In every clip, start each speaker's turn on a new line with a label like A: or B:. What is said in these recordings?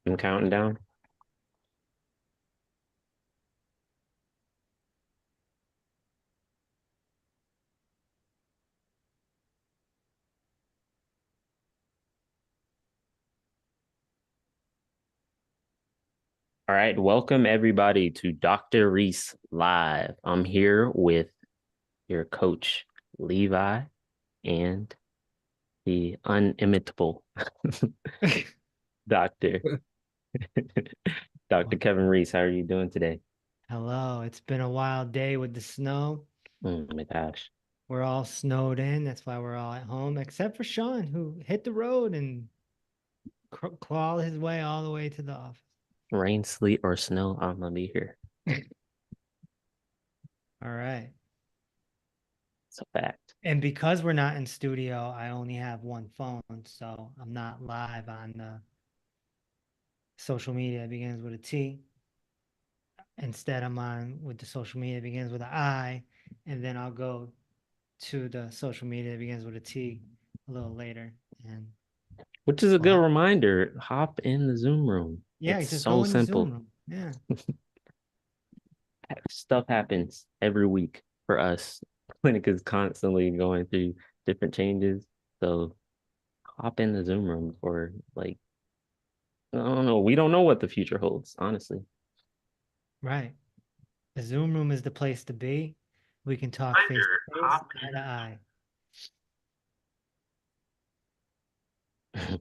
A: I'm counting down. All right, welcome everybody to Dr. Reese Live. I'm here with your coach, Levi, and the unimitable Dr. Dr. Kevin Reese. How are you doing today?
B: Hello, it's been a wild day with the snow.
A: Oh my gosh.
B: We're all snowed in. That's why we're all at home, except for Sean, who hit the road and clawed his way all the way to the office.
A: Rain, sleet, or snow, I'm gonna be here.
B: All right.
A: It's a fact.
B: And because we're not in studio, I only have one phone, so I'm not live on the social media that begins with a T. Instead, I'm on with the social media that begins with an I, and then I'll go to the social media that begins with a T a little later. And
A: Which is a
B: well,
A: good reminder. Hop in the Zoom room.
B: yeah,
A: It's
B: just
A: so
B: go in the Zoom
A: simple.
B: room. Yeah.
A: Stuff happens every week for us. Clinic is constantly going through different changes. So hop in the Zoom room for like, I don't know. We don't know what the future holds, honestly.
B: Right. The Zoom room is the place to be. We can talk face
A: Reminder,
B: to face,
A: hop
B: eye to eye.
A: in.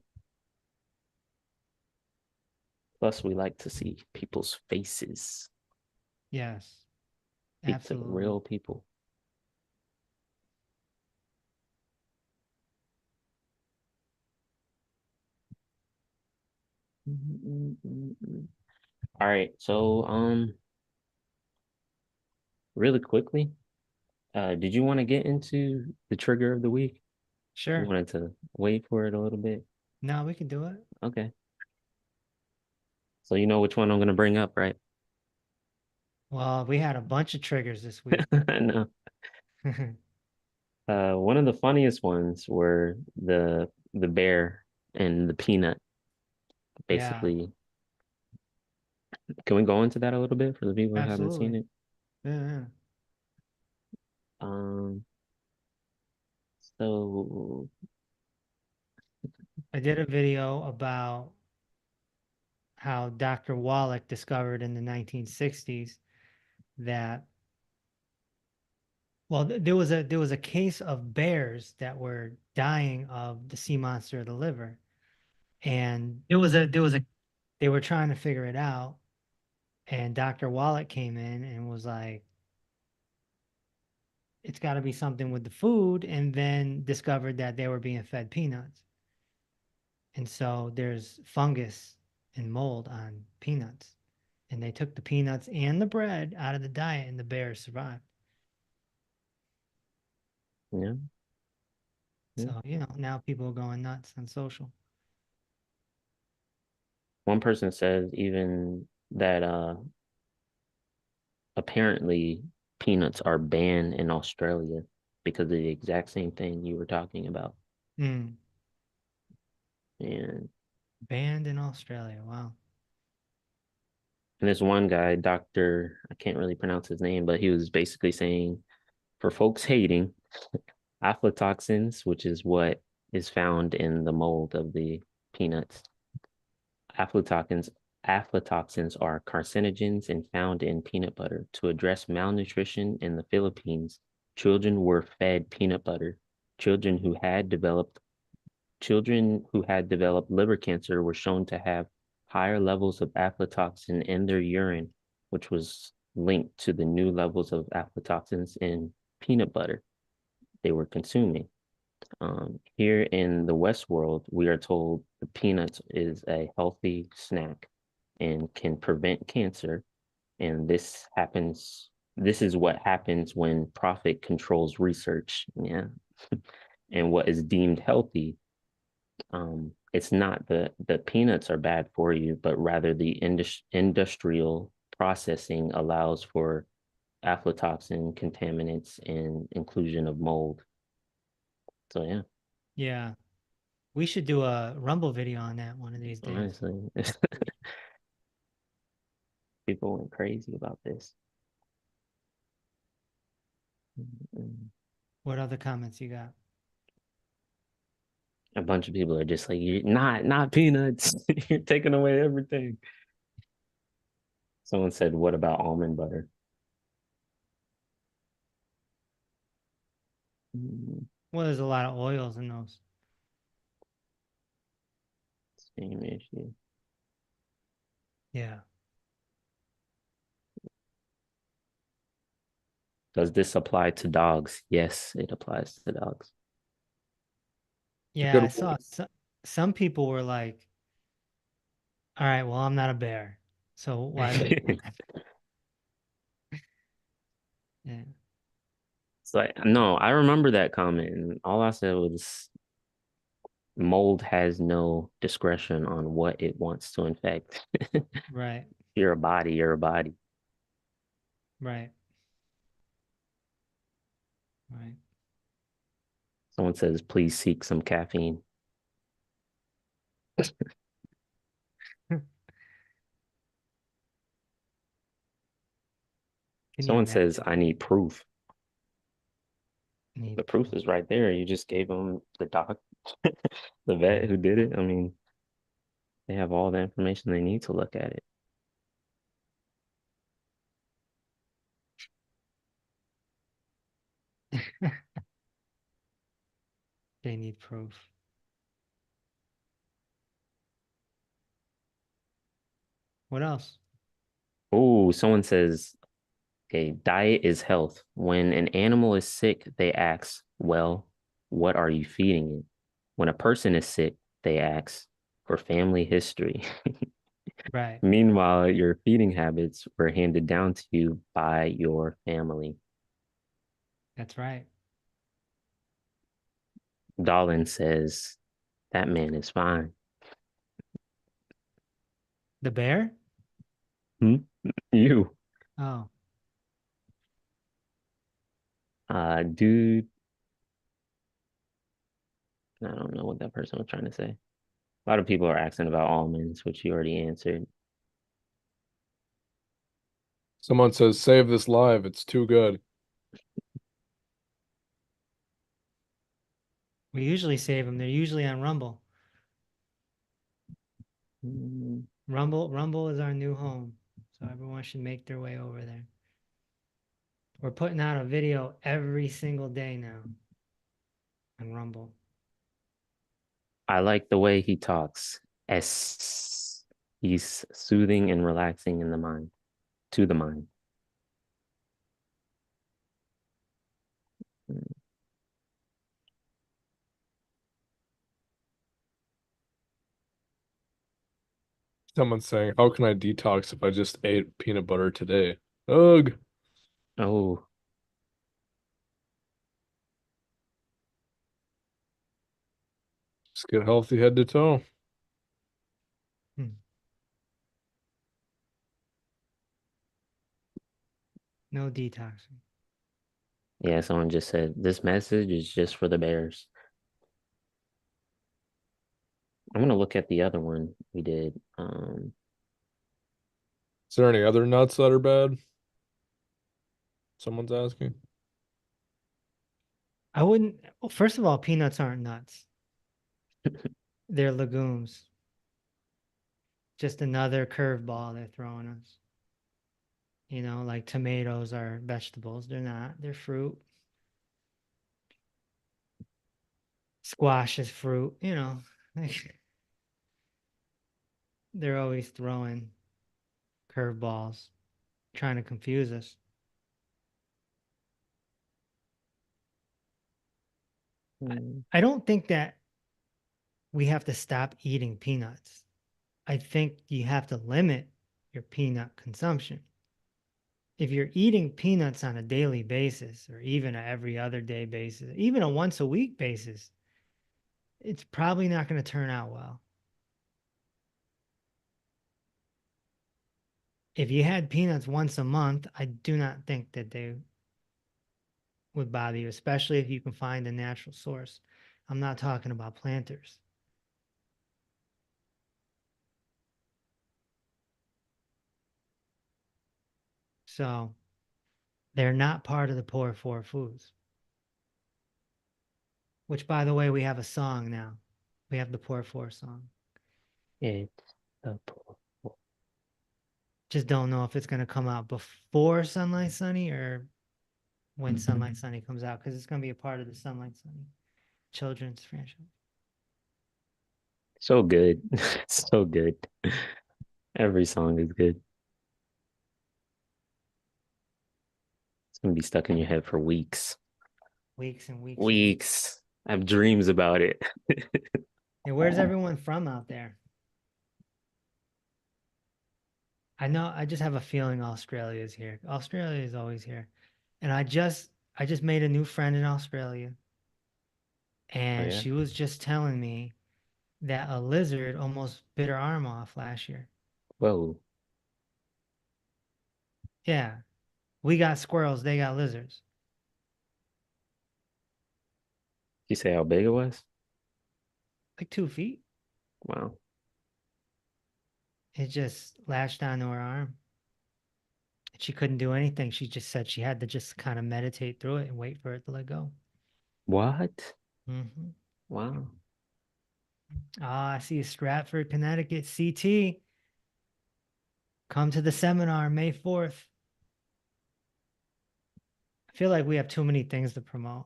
A: Plus, we like to see people's faces,
B: Yes,
A: speak to
B: absolutely.
A: real people. All right. So, really quickly, did you want to get into the trigger of the week? You
B: Sure.
A: wanted to wait for it a little bit?
B: No, we can do it.
A: Okay. So you know which one I'm gonna bring up, right?
B: Well, we had a bunch of triggers this week.
A: I know. One of the funniest ones were the bear and the peanut.
B: Yeah,
A: Basically, can we go into that a little bit for the people who haven't seen
B: absolutely.
A: it?
B: Yeah.
A: Um, so
B: I did a video about how Dr. Wallach discovered in the 1960s that there was a case of bears that were dying of the sea monster of the liver, and there was a they were trying to figure it out. And Dr. Wallach came in and was like, it's got to be something with the food. And then discovered that they were being fed peanuts. And so there's fungus and mold on peanuts. And they took the peanuts and the bread out of the diet, and the bears survived.
A: yeah, yeah.
B: So, now people are going nuts on social.
A: One person says even that apparently peanuts are banned in Australia because of the exact same thing you were talking about.
B: Mm.
A: And
B: Banned in Australia. Wow.
A: and this one guy, Doctor, I can't really pronounce his name, but he was basically saying for folks hating aflatoxins, which is what is found in the mold of the peanuts. Aflatoxins aflatoxins are carcinogens and found in peanut butter. To address malnutrition in the Philippines, children were fed peanut butter. Children who had developed children who had developed liver cancer were shown to have higher levels of aflatoxin in their urine, which was linked to the new levels of aflatoxins in peanut butter they were consuming. Here in the West world, we are told the peanuts is a healthy snack and can prevent cancer. And this is what happens when profit controls research. Yeah. And what is deemed healthy, it's not the peanuts are bad for you, but rather the industrial processing allows for aflatoxin contaminants and inclusion of mold. So yeah.
B: Yeah. We should do a Rumble video on that one of these days.
A: Honestly. People went crazy about this. Mm.
B: What other comments you got?
A: A bunch of people are just like, you're not peanuts. You're taking away everything. Someone said, what about almond butter? Mm,
B: Well, there's a lot of oils in those.
A: same issue.
B: Yeah.
A: Does this apply to dogs? Yes, it applies to dogs.
C: It's a
B: Yeah,
C: good
B: I
C: point.
B: saw some people were like, all right, well, I'm not a bear. So why does it yeah.
A: It's like, no, I remember that comment, and all I said was mold has no discretion on what it wants to infect.
B: Right.
A: You're a body, you're a body.
B: Right. Right.
A: Someone says, please seek some caffeine.
B: Can you
A: Someone says,
B: imagine?
A: I need proof.
B: Need
A: The proof is right there. You just gave them the doc, the vet who did it. I mean, they have all the information they need to look at it.
B: They need proof. What else?
A: Oh, someone says, okay, diet is health. When an animal is sick, they ask, well, what are you feeding it? When a person is sick, they ask for family history.
B: Right.
A: Meanwhile, your feeding habits were handed down to you by your family.
B: That's right.
A: Dolan says, that man is fine.
B: The bear?
A: Hmm? You,
B: Oh,
A: dude, I don't know what that person was trying to say. A lot of people are asking about almonds, which you already answered.
C: Someone says, save this live. It's too good.
B: we usually save them. They're usually on Rumble.
A: Mm,
B: Rumble is our new home. So everyone should make their way over there. We're putting out a video every single day now on Rumble.
A: I like the way he talks. As he's soothing and relaxing in the mind, to the mind. Mm.
C: Someone's saying, how can I detox if I just ate peanut butter today? Ugh.
A: Oh,
C: Just get healthy head to toe.
B: Hmm. No detoxing.
A: yeah, someone just said this message is just for the bears. I'm gonna look at the other one we did.
C: Is there any other nuts that are bad? Someone's asking.
B: I wouldn't, well, first of all, peanuts aren't nuts. They're legumes. Just another curveball they're throwing us. You know, like tomatoes are vegetables. They're not. They're fruit. Squash is fruit. You know, they're always throwing curveballs, trying to confuse us. I,
A: mm,
B: I don't think that we have to stop eating peanuts. I think you have to limit your peanut consumption. If you're eating peanuts on a daily basis or even a every other day basis, even a once a week basis, it's probably not going to turn out well. If you had peanuts once a month, I do not think that they would bother you, especially if you can find a natural source. I'm not talking about planters. So they're not part of the poor four foods, which, by the way, we have a song now. We have the poor four song.
A: It's a poor.
B: Just don't know if it's going to come out before Sunlight Sunny or when Sunlight Sunny comes out, because it's going to be a part of the Sunlight Sunny children's franchise.
A: So good. So good. Every song is good. It's gonna be stuck in your head for weeks.
B: Weeks and weeks and weeks.
A: Weeks. I have dreams about it.
B: Hey, where's everyone from out there? I know I just have a feeling Australia is here. Australia is always here. And I just made a new friend in Australia,
A: Oh
B: and
A: yeah.
B: she was just telling me that a lizard almost bit her arm off last year.
A: Whoa.
B: Yeah. We got squirrels, they got lizards.
A: You say how big it was?
B: Like 2 feet.
A: Wow.
B: It just latched onto her arm. She couldn't do anything. She just said she had to just kind of meditate through it and wait for it to let go.
A: What?
B: Hmm.
A: Wow.
B: Ah, I see Stratford, Connecticut, CT. Come to the seminar May 4th. I feel like we have too many things to promote.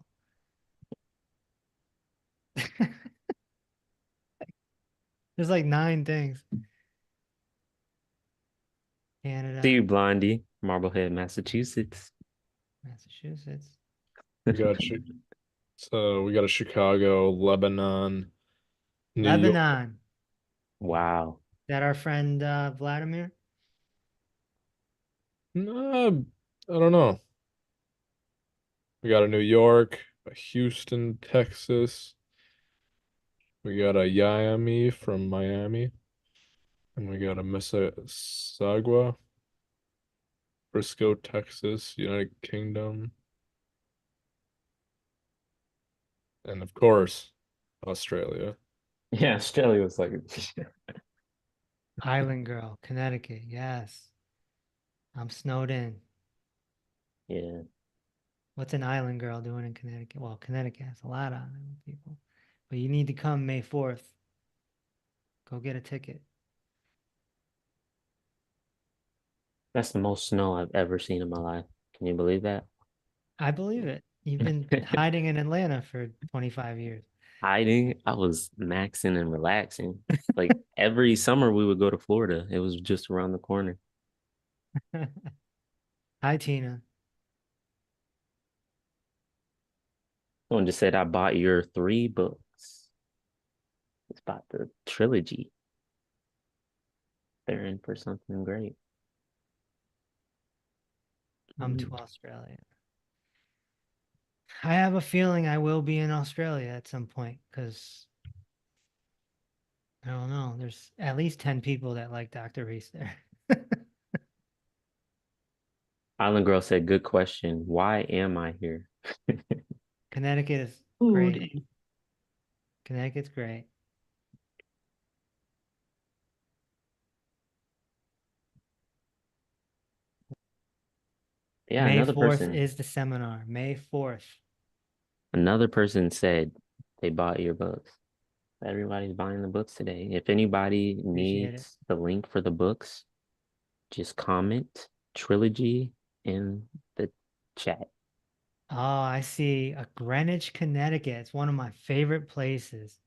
B: There's like 9 things.
A: See
B: Canada,
A: you, Blondie. Marblehead, Massachusetts.
B: Massachusetts,
C: We got we got a Chicago, Lebanon, New York.
B: Lebanon.
A: Wow.
B: That our friend Vladimir?
C: I don't know. We got a New York, a Houston, Texas. We got a Miami from Miami, and we got a Mississauga, Frisco, Texas, United Kingdom, and of course, Australia.
A: Yeah, Australia was like,
B: Island Girl, Connecticut. Yes. I'm snowed in.
A: yeah.
B: What's an island girl doing in Connecticut? Well, Connecticut has a lot of island people. But you need to come May 4th. Go get a ticket.
A: That's the most snow I've ever seen in my life. Can you believe that?
B: I believe it. You've been hiding in Atlanta for 25 years.
A: Hiding, I was maxing and relaxing. Like every summer we would go to Florida. It was just around the corner.
B: Hi, Tina.
A: Someone just said I bought your 3 books. It's about the trilogy. They're in for something great.
B: Come to Australia. I have a feeling I will be in Australia at some point because I don't know. There's at least 10 people that like Dr. Reese there.
A: Island Girl said, good question. Why am I here?
B: Connecticut is great.
A: Food.
B: Connecticut's great.
A: Yeah,
B: May 4th is the seminar. May 4th.
A: another person said they bought your books. Everybody's buying the books today. If anybody
B: Appreciate it.
A: needs the link for the books, just comment Trilogy in the chat.
B: Oh, I see. A Greenwich, Connecticut. It's one of my favorite places.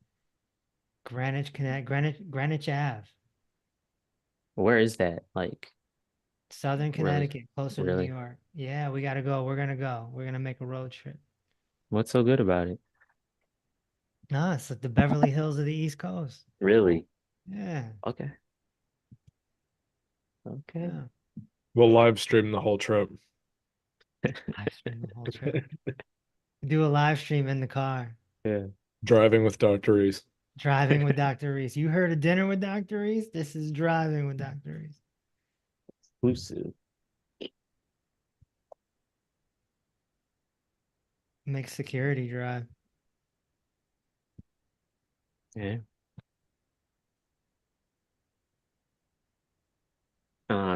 B: Greenwich Ave.
A: Where is that? Like,
B: Southern
A: really?
B: Connecticut, closer to New
A: Really?
B: York. Yeah, we gotta go. We're gonna go. We're gonna make a road trip.
A: What's so good about it?
B: No, it's like the Beverly Hills of the East Coast.
A: Really?
B: Yeah,
A: Okay. Okay.
B: yeah.
C: We'll live stream the whole trip.
B: Live stream the whole trip. Do a live stream in the car.
A: Yeah.
C: Driving with Dr. Reese.
B: Driving with Dr. Reese. You heard of dinner with Dr. Reese? This is driving with Dr. Reese.
A: Exclusive.
B: Make security drive.
A: Yeah.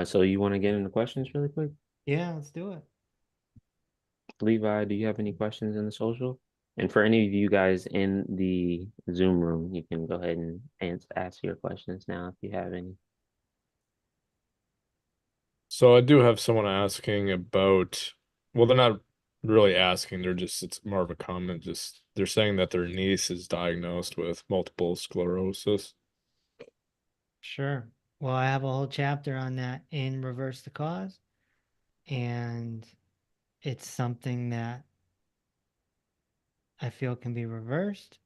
A: So you want to get into questions really quick?
B: Yeah, let's do it.
A: Levi, do you have any questions in the social? And for any of you guys in the Zoom room, you can go ahead and ask your questions now if you have any.
C: So I do have someone asking about, well, they're not really asking, they're just, it's more of a comment. Just they're saying that their niece is diagnosed with multiple sclerosis.
B: Sure. Well, I have a whole chapter on that in Reverse the Cause, and it's something that I feel can be reversed.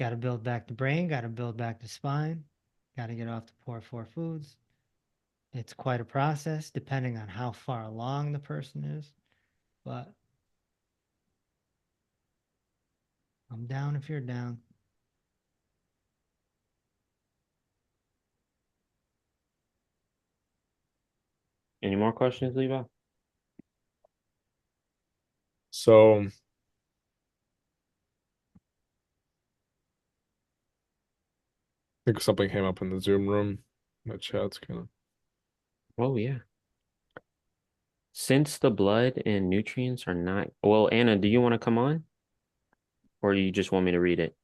B: Got to build back the brain, got to build back the spine, got to get off the poor four foods. It's quite a process depending on how far along the person is, but I'm down if you're down.
A: Any more questions, Levi?
C: So I think something came up in the Zoom room. My chat's kind of.
A: Oh, yeah. Since the blood and nutrients are not, well, Anna, do you want to come on or do you just want me to read it?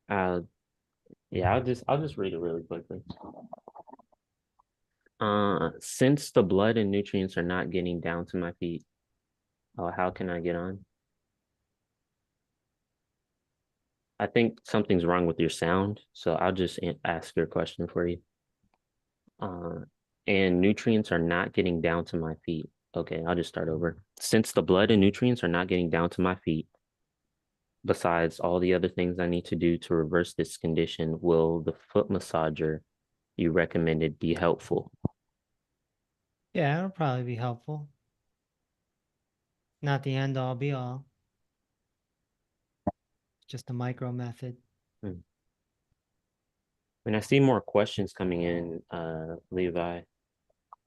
A: Uh, yeah, I'll just read it really quickly. Since the blood and nutrients are not getting down to my feet, how can I get on? I think something's wrong with your sound, so I'll just ask your question for you. Uh, and nutrients are not getting down to my feet. Okay, I'll just start over. Since the blood and nutrients are not getting down to my feet, besides all the other things I need to do to reverse this condition, will the foot massager you recommended be helpful?
B: Yeah, it'll probably be helpful. Not the end all be all, just a micro method.
A: Hmm. And I see more questions coming in, Levi.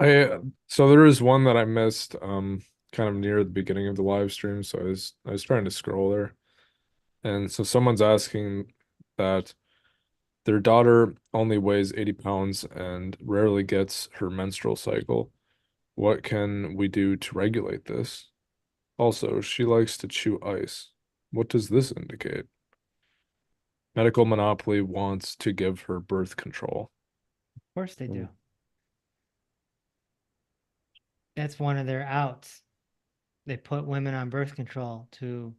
C: I so there is one that I missed kind of near the beginning of the live stream, so I was trying to scroll there. And so someone's asking that their daughter only weighs 80 pounds and rarely gets her menstrual cycle. What can we do to regulate this? Also, she likes to chew ice. What does this indicate? Medical Monopoly wants to give her birth control.
B: Of course they
A: Hmm.
B: do. That's one of their outs. They put women on birth control to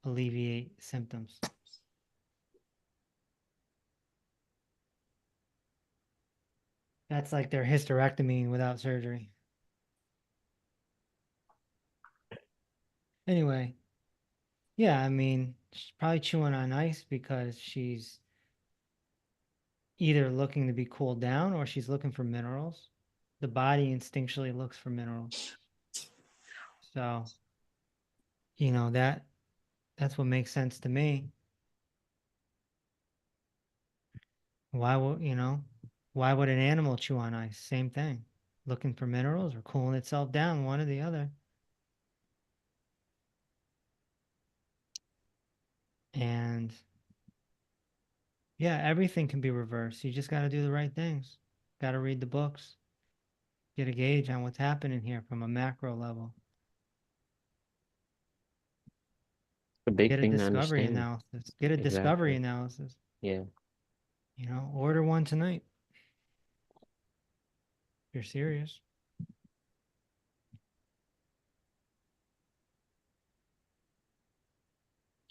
B: alleviate symptoms. That's like their hysterectomy without surgery. Anyway, yeah, I mean, she's probably chewing on ice because she's either looking to be cooled down or she's looking for minerals. The body instinctually looks for minerals. So, that's what makes sense to me. Why would an animal chew on ice? Same thing. Looking for minerals or cooling itself down, one or the other. And yeah, everything can be reversed. You just got to do the right things. Got to read the books, get a gauge on what's happening here from a macro level.
A: The big
B: Get a
A: thing to
B: discovery
A: understand.
B: analysis. Get a discovery
A: Exactly.
B: analysis.
A: Yeah.
B: Order one tonight. If you're serious.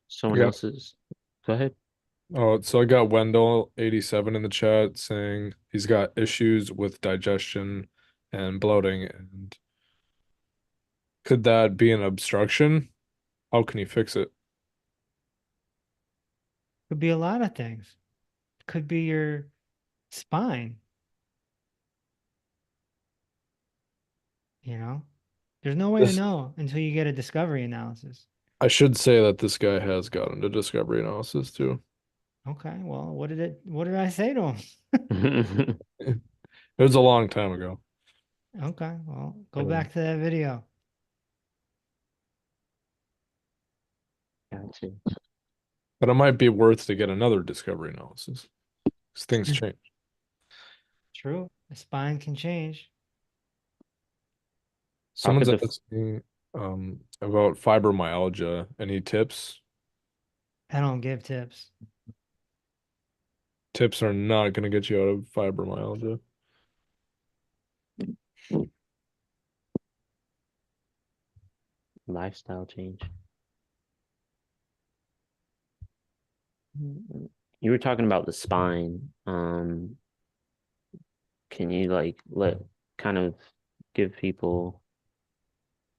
A: Someone
C: Yeah.
A: else's. Go ahead.
C: Oh, so I got Wendell 87 in the chat saying he's got issues with digestion and bloating. And could that be an obstruction? How can you fix it?
B: Could be a lot of things. Could be your spine, you know? There's no way to
C: This
B: know until you get a discovery analysis.
C: I should say that this guy has gotten into discovery analysis too.
B: Okay, well, what did I say to him?
C: It was a long time ago.
B: Okay, well, go
A: Mm,
B: back to that video.
A: gotcha.
C: But it might be worth to get another discovery analysis because things change.
B: True. The spine can change.
A: How could
C: Someone's
A: the
C: asking about fibromyalgia. Any tips?
B: I don't give tips.
C: Tips are not going to get you out of fibromyalgia.
A: lifestyle change? You were talking about the spine. Can you like let kind of give people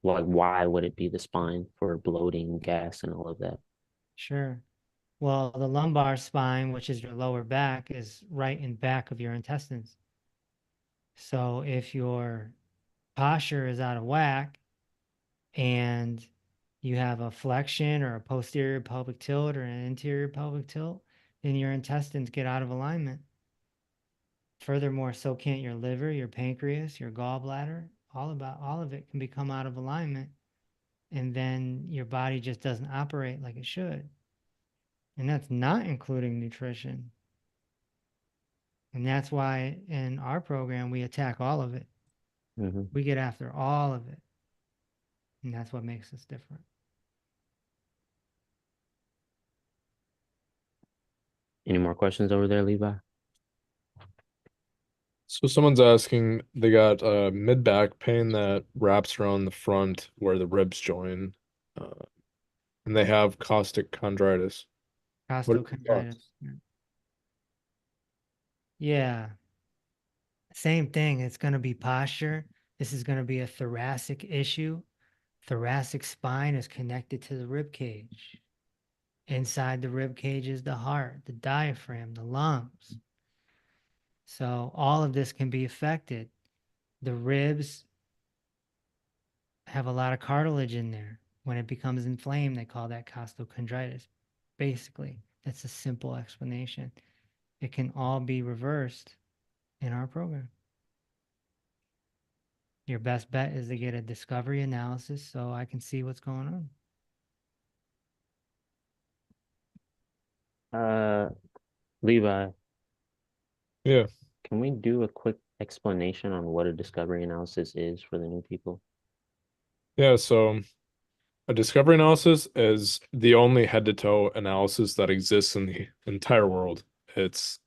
A: like why would it be the spine for bloating, gas, and all of that?
B: Sure. Well, the lumbar spine, which is your lower back, is right in back of your intestines. So if your posture is out of whack and you have a flexion or a posterior pelvic tilt or an interior pelvic tilt, then your intestines get out of alignment. Furthermore, so can't your liver, your pancreas, your gallbladder. All of it can become out of alignment, and then your body just doesn't operate like it should. And that's not including nutrition. And that's why in our program we attack all of it.
A: Hmm.
B: We get after all of it. And that's what makes us different.
A: Any more questions over there, Levi?
C: So someone's asking, they got mid back pain that wraps around the front where the ribs join, uh, and they have caustic chondritis. What are your thoughts?
B: Costochondritis. Yeah. Same thing. It's going to be posture. This is going to be a thoracic issue. Thoracic spine is connected to the rib cage. Inside the rib cage is the heart, the diaphragm, the lungs. So all of this can be affected. The ribs have a lot of cartilage in there. When it becomes inflamed, they call that costochondritis. Basically, that's a simple explanation. It can all be reversed in our program. Your best bet is to get a discovery analysis so I can see what's going on.
A: Uh, Levi,
C: Yeah,
A: can we do a quick explanation on what a discovery analysis is for the new people?
C: yeah. So a discovery analysis is the only head-to-toe analysis that exists in the entire world. It's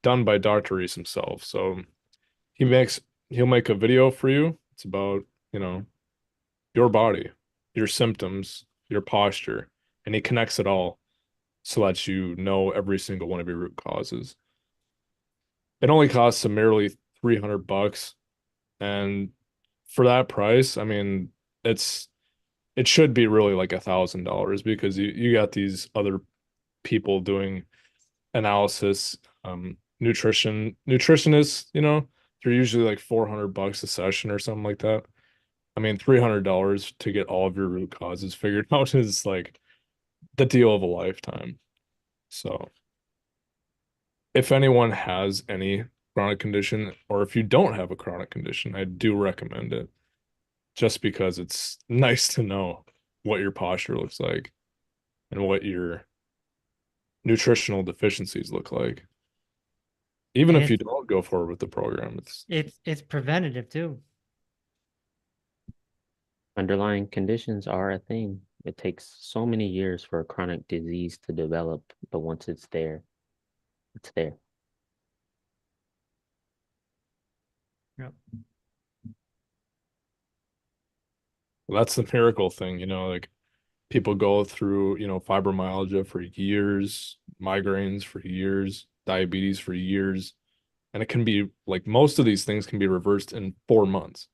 C: done by Dr. Reese himself. So he makes he'll make a video for you. It's about, you know, your body, your symptoms, your posture, and he connects it all so that you know every single one of your root causes. It only costs a merely $300, and for that price, I mean, it's it should be really like $1,000 because you got these other people doing analysis, nutritionists, they're usually like $400 a session or something like that. I mean, $300 to get all of your root causes figured out is like the deal of a lifetime. So if anyone has any chronic condition, or if you don't have a chronic condition, I do recommend it just because it's nice to know what your posture looks like and what your nutritional deficiencies look like. Even
B: And
C: if you don't go forward with the program,
B: it's preventative too.
A: Underlying conditions are a thing. It takes so many years for a chronic disease to develop, but once it's there, it's there.
B: Yep.
C: that's the miracle thing, like people go through, fibromyalgia for years, migraines for years, diabetes for years, and it can be like most of these things can be reversed in 4 months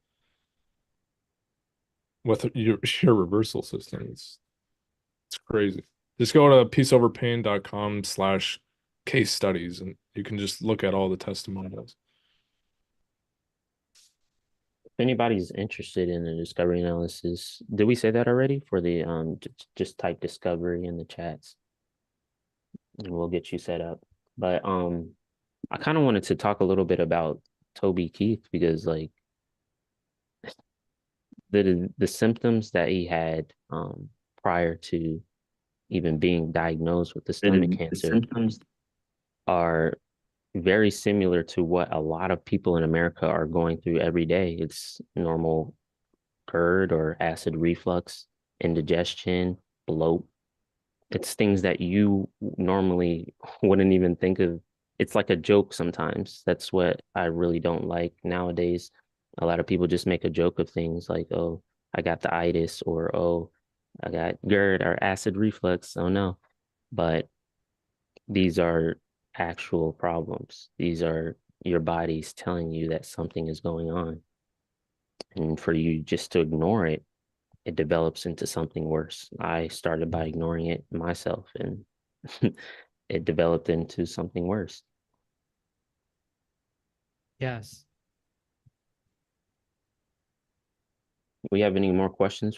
C: with your reversal system. It's crazy. Just go to peaceoverpain.com/case studies and you can just look at all the testimonials.
A: If anybody's interested in the discovery analysis, did we say that already? For the just type discovery in the chats and we'll get you set up. But I kind of wanted to talk a little bit about Toby Keith because like the symptoms that he had prior to even being diagnosed with the stomach
D: The
A: cancer
D: symptoms.
A: are very similar to what a lot of people in America are going through every day. It's normal GERD or acid reflux, indigestion, bloat. It's things that you normally wouldn't even think of. It's like a joke sometimes. That's what I really don't like nowadays. A lot of people just make a joke of things like, oh, I got the itis, or oh, I got GERD or acid reflux. Oh no. But these are actual problems. These are your body's telling you that something is going on. And for you just to ignore it, it develops into something worse. I started by ignoring it myself, and it developed into something worse.
B: Yes.
A: We have any more questions,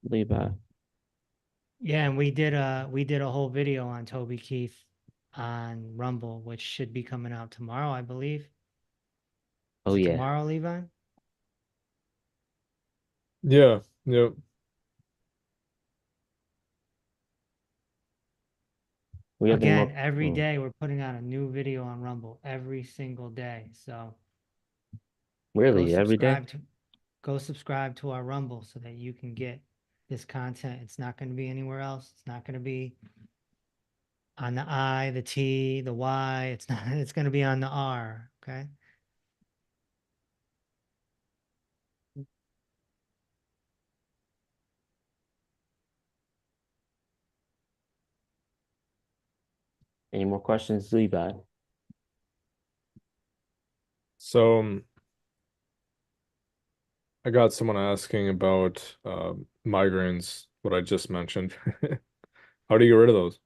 A: Levi?
B: Yeah, and we did a whole video on Toby Keith on Rumble, which should be coming out tomorrow, I believe.
A: Oh
B: Is it
A: yeah,
B: tomorrow, Levi?
C: Yeah, yeah.
A: we have any more?
B: Again, every
A: Oh,
B: day we're putting out a new video on Rumble every single day. So go
A: really? Every day?
B: subscribe to go subscribe to our Rumble so that you can get this content. It's not going to be anywhere else. It's not going to be on the I, the T, the Y. It's not, it's going to be on the R. Okay.
A: Any more questions, Levi?
C: So I got someone asking about migraines, what I just mentioned. How do you get rid of those?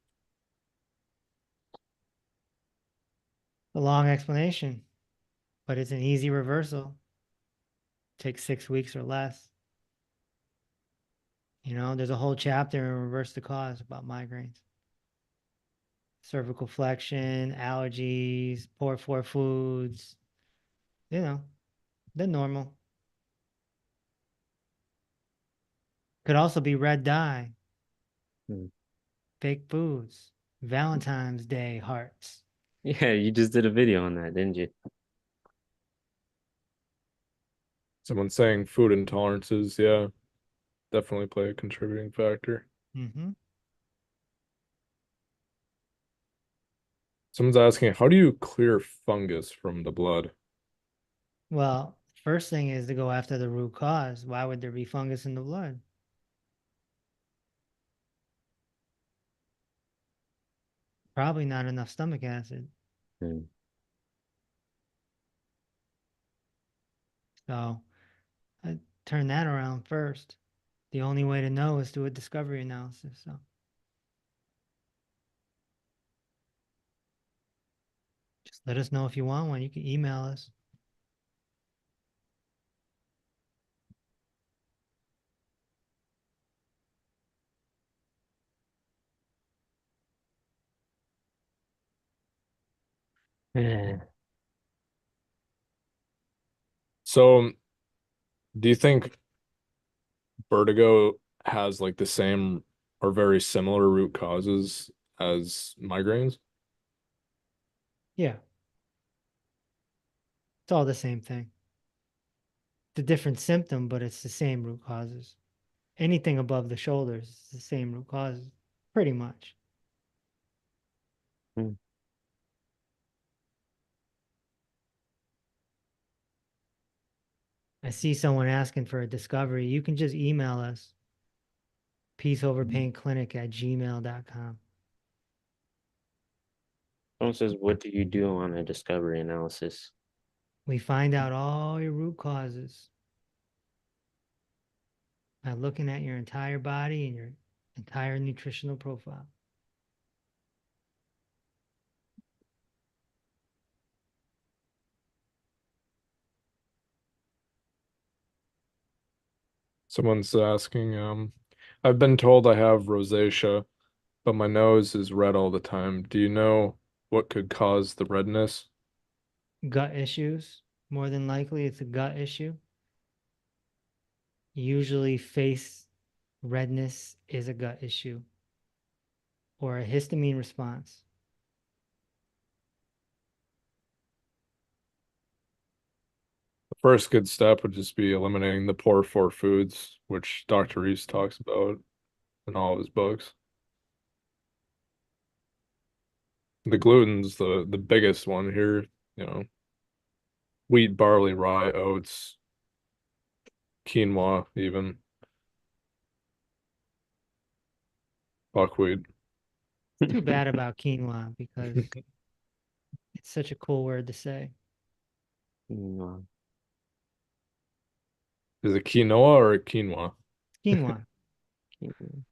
B: A long explanation, but it's an easy reversal. Takes 6 weeks or less. There's a whole chapter in Reverse the Cause about migraines. Cervical flexion, allergies, poor for foods, you know, they're normal. Could also be red dye,
A: Hmm.
B: fake foods, Valentine's Day hearts.
A: Yeah, you just did a video on that, didn't you?
C: Someone saying food intolerances, yeah, definitely play a contributing factor.
B: Mm-hmm.
C: Someone's asking, how do you clear fungus from the blood?
B: Well, first thing is to go after the root cause. Why would there be fungus in the blood? Probably not enough stomach acid.
A: Hmm.
B: So I turn that around first. The only way to know is do a discovery analysis. So just let us know if you want one. You can email us.
A: Yeah.
C: So, do you think vertigo has like the same or very similar root causes as migraines?
B: Yeah, it's all the same thing. It's a different symptom, but it's the same root causes. Anything above the shoulders is the same root causes, pretty much.
A: Hmm.
B: I see someone asking for a discovery. You can just email us, peaceoverpainclinic@gmail.com.
A: Someone says, what do you do on a discovery analysis?
B: We find out all your root causes by looking at your entire body and your entire nutritional profile.
C: Someone's asking, I've been told I have rosacea, but my nose is red all the time. Do you know what could cause the redness?
B: Gut issues, More than likely, it's a gut issue. Usually, face redness is a gut issue or a histamine response.
C: The first good step would just be eliminating the poor four foods, which Dr. Reese talks about in all of his books. The gluten's the biggest one here, you know, wheat, barley, rye, oats, quinoa, even buckwheat.
B: Too bad about quinoa because it's such a cool word to say.
A: Quinoa.
C: Is it quinoa or quinoa?
B: Quinoa.
A: Quinoa.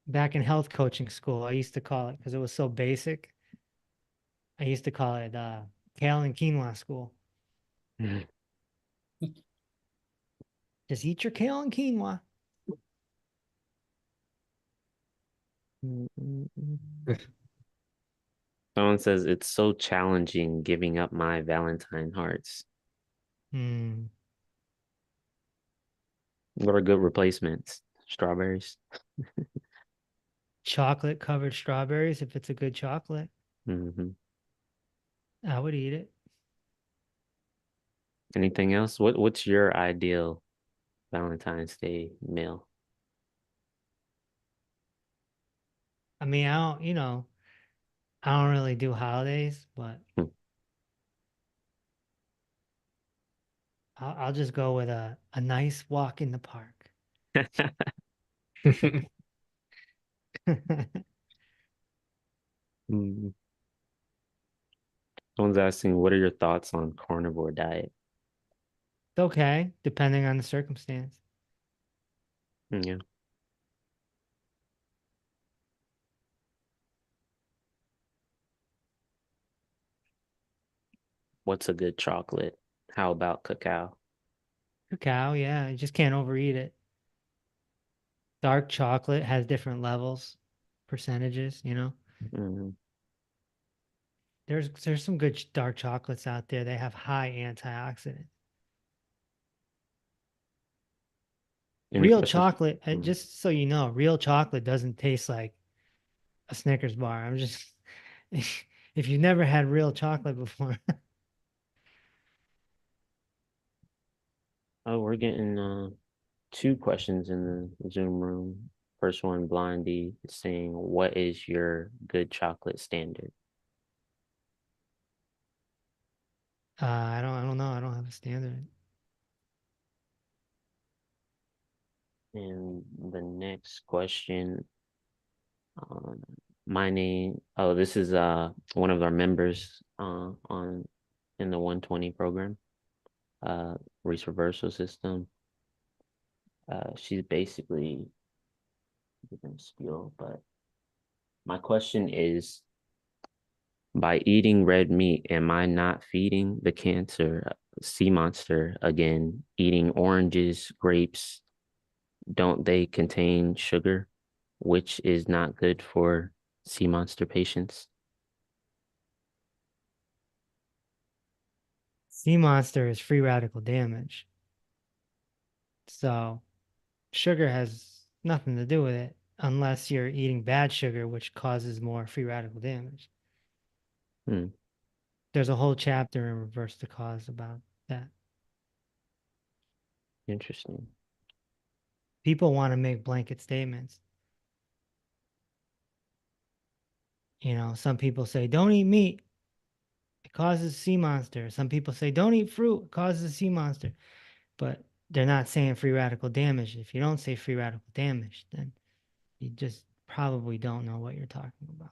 B: Back in health coaching school, I used to call it because it was so basic. I used to call it kale and quinoa school. Just eat your kale and quinoa.
A: Someone says it's so challenging giving up my Valentine hearts.
B: Hmm.
A: What are good replacements? Strawberries.
B: Chocolate covered strawberries, if it's a good chocolate,
A: Hmm.
B: I would eat it.
A: Anything else? What's your ideal Valentine's Day meal?
B: I mean, I don't, I don't really do holidays, but
A: Hmm.
B: I'll just go with a nice walk in the park. It's
A: Mm. Someone's asking, what are your thoughts on carnivore diet?
B: okay, depending on the circumstance.
A: Yeah. What's a good chocolate? How about cacao?
B: Cacao, yeah, you just can't overeat it. Dark chocolate has different levels, percentages.
A: Hmm.
B: There's some good dark chocolates out there. They have high antioxidants.
A: Any
B: Real
A: questions?
B: chocolate,
A: Mm.
B: just so you know, real chocolate doesn't taste like a Snickers bar. I'm just, if you've never had real chocolate before,
A: Oh, we're getting two questions in the Zoom room. First one, Blondie, is saying, what is your good chocolate standard?
B: I don't know. I don't have a standard.
A: And the next question, um, my name, oh, this is one of our members on in the 120 program, uh, Reese reversal system. She's basically different spiel, but my question is, by eating red meat, am I not feeding the cancer sea monster again? Eating oranges, grapes, don't they contain sugar, which is not good for sea monster patients?
B: Sea Monster is free radical damage. So sugar has nothing to do with it unless you're eating bad sugar, which causes more free radical damage.
A: Hmm,
B: There's a whole chapter in Reverse the Cause about that.
A: interesting.
B: People want to make blanket statements. Some people say, don't eat meat. It causes a sea monster. Some people say, don't eat fruit. It causes a sea monster. But they're not saying free radical damage. If you don't say free radical damage, then you just probably don't know what you're talking about.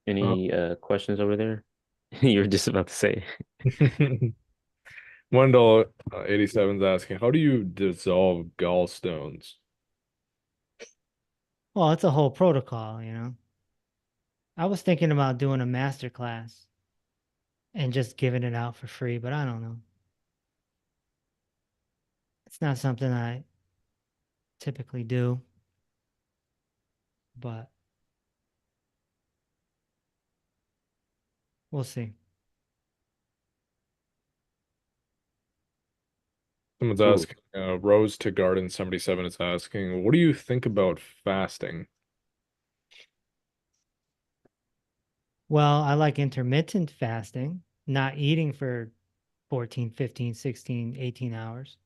A: Any questions over there? You were just about to say.
C: Wendell 87 is asking, how do you dissolve gallstones?
B: Well, it's a whole protocol. I was thinking about doing a master class and just giving it out for free, but I don't know. It's not something typically do, but we'll see.
C: Someone's
A: Ooh,
C: asking, Rose to Garden 77 is asking, what do you think about fasting?
B: Well, I like intermittent fasting, not eating for 14, 15, 16, 18 hours.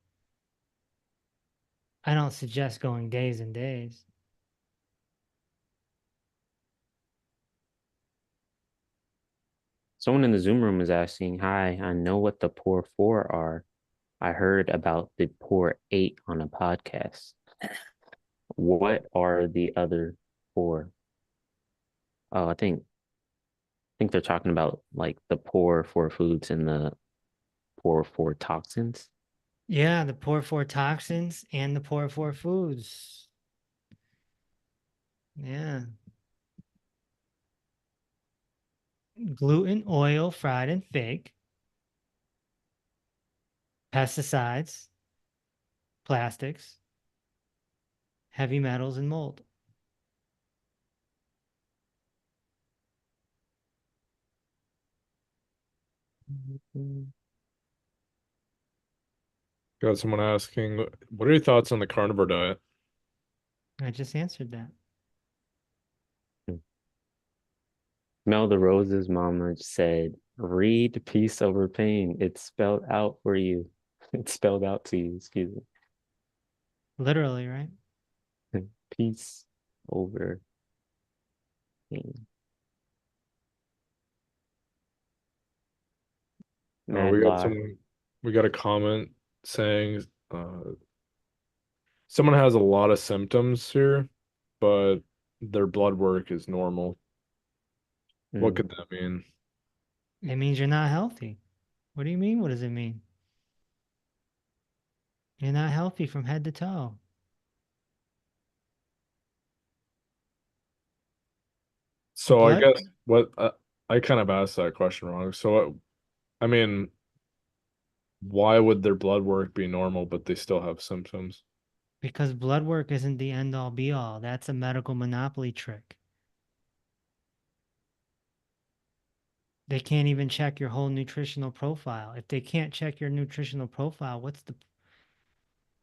B: I don't suggest going days and days.
A: someone in the Zoom room is asking, "Hi, I know what the poor four are. I heard about the poor eight on a podcast. What are the other four?" Oh, I think they're talking about like the poor four foods and the poor four toxins.
B: Yeah, the poor four toxins and the poor four foods. Yeah. Gluten, oil, fried and fake, pesticides, plastics, heavy metals, and mold.
C: Got someone asking, what are your thoughts on the carnivore diet?
B: I just answered that.
A: Mel the Rose's mama said, "Read Peace Over Pain. It's spelled out for you. It's spelled out to you, excuse
B: Literally, right?
A: me. Peace over pain."
C: We
A: Mad
C: got
A: lie.
C: someone, we got a comment saying, someone has a lot of symptoms here, but their blood work is normal. What
A: Mm.
C: could that mean?
B: It means you're not healthy. What do you mean? What does it mean? You're not healthy from head to toe.
C: So I
B: Blood,
C: guess what I kind of asked that question wrong. So I mean, why would their blood work be normal, but they still have symptoms?
B: because blood work isn't the end all be all. That's a medical monopoly trick. They can't even check your whole nutritional profile. If they can't check your nutritional profile, what's the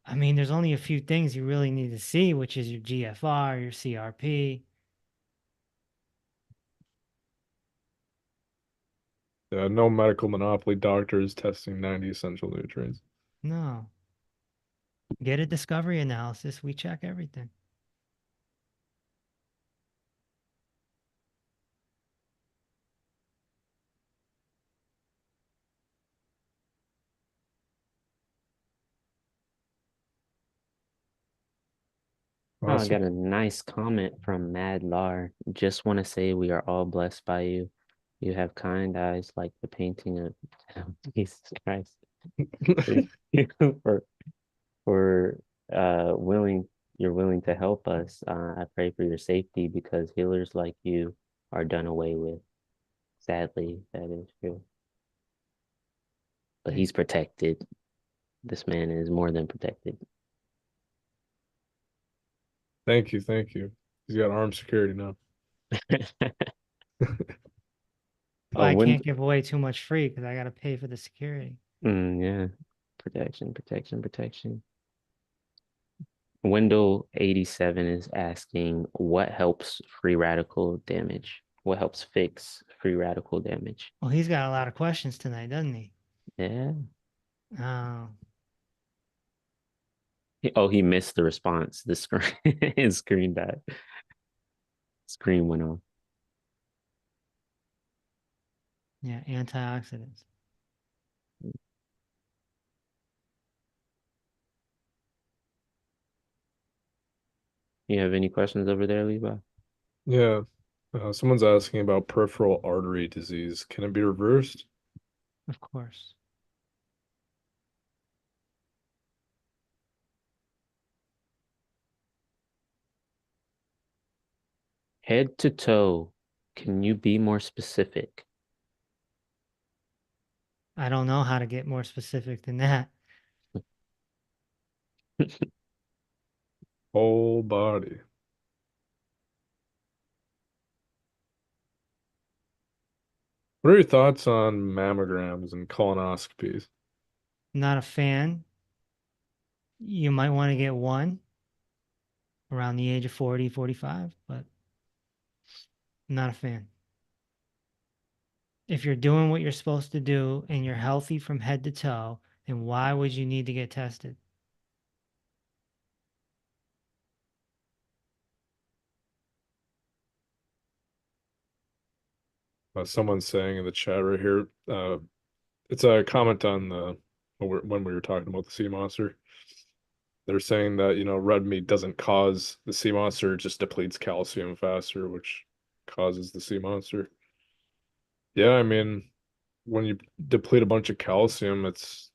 B: I mean, there's only a few things you really need to see, which is your GFR, your CRP.
C: No medical monopoly doctor is testing 90 essential nutrients.
B: No. Get a discovery analysis. We check everything.
A: Oh, I
C: Awesome.
A: got a nice comment from Mad Lar. Just want to say we are all blessed by you. You have kind eyes like the painting of Jesus Christ. Thank you for willing you're willing to help us. I pray for your safety because healers like you are done away with. Sadly, that is true. But
B: Thank
A: he's protected. This man is more than protected.
C: Thank you, thank you. He's got armed security now.
B: Well,
A: Oh,
B: I
A: when
B: can't give away too much free because I got to pay for the security.
A: yeah, protection, protection, protection. Wendell 87 is asking what helps free radical damage? What helps fix free radical damage?
B: Well, he's got a lot of questions tonight, doesn't he?
A: Yeah.
B: Oh,
A: Oh, he missed the response. The screen his screen died. Screen went off.
B: yeah, antioxidants.
A: You have any questions over there, Levi?
C: Yeah. Someone's asking about peripheral artery disease. Can it be reversed?
B: Of course.
A: Head to toe. Can you be more specific?
B: I don't know how to get more specific than that.
C: Whole body. What are your thoughts on mammograms and colonoscopies?
B: Not a fan. You might want to get one around the age of 40, 45, but not a fan. If you're doing what you're supposed to do and you're healthy from head to toe, then why would you need to get tested?
C: Someone's saying in the chat right here, it's a comment on the when we were talking about the sea monster. They're saying that, red meat doesn't cause the sea monster, it just depletes calcium faster, which causes the sea monster. Yeah, I mean, when you deplete a bunch of calcium, it's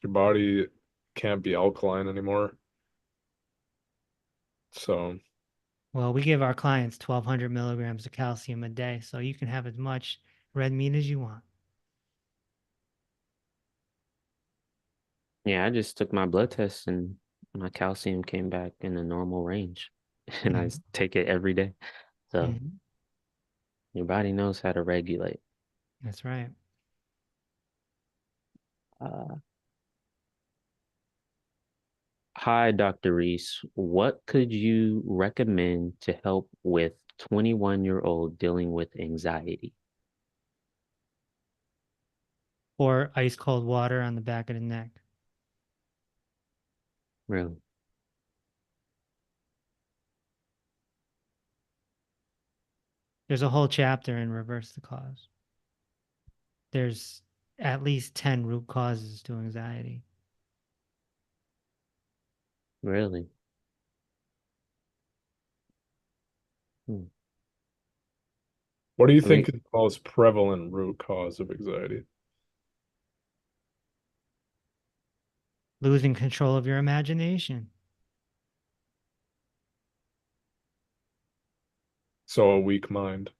C: your body can't be alkaline anymore. So,
B: Well, we give our clients 1,200 milligrams of calcium a day, so you can have as much red meat as you want.
A: Yeah, I just took my blood test and my calcium came back in the normal range, and
B: Mhm.
A: take it every day. So
B: Mhm.
A: your body knows how to regulate.
B: That's right.
A: Uh, Hi, Dr. Reese. What could you recommend to help with 21-year-old dealing with anxiety?
B: Or ice cold water on the back of the neck.
A: Really?
B: There's a whole chapter in Reverse the Cause. There's at least 10 root causes to anxiety.
A: Really? Hmm.
C: what do you
A: I mean,
C: think is the most prevalent root cause of anxiety?
B: Losing control of your imagination.
C: So, a weak mind.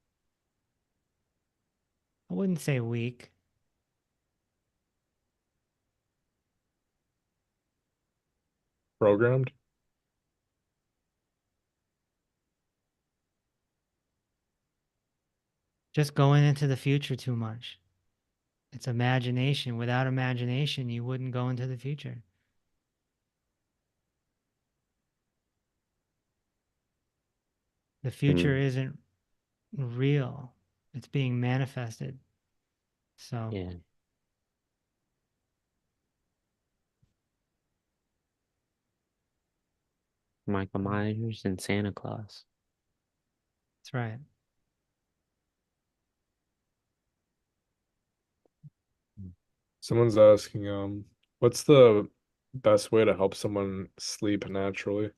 B: I wouldn't say weak.
C: Programmed?
B: Just going into the future too much. It's imagination. Without imagination, you wouldn't go into the future. The future
A: mm,
B: isn't real, it's being manifested. So
A: yeah, Michael
B: mm,
A: Myers and Santa Claus.
B: that's right.
A: Mm.
C: Someone's asking, what's the best way to help someone sleep naturally?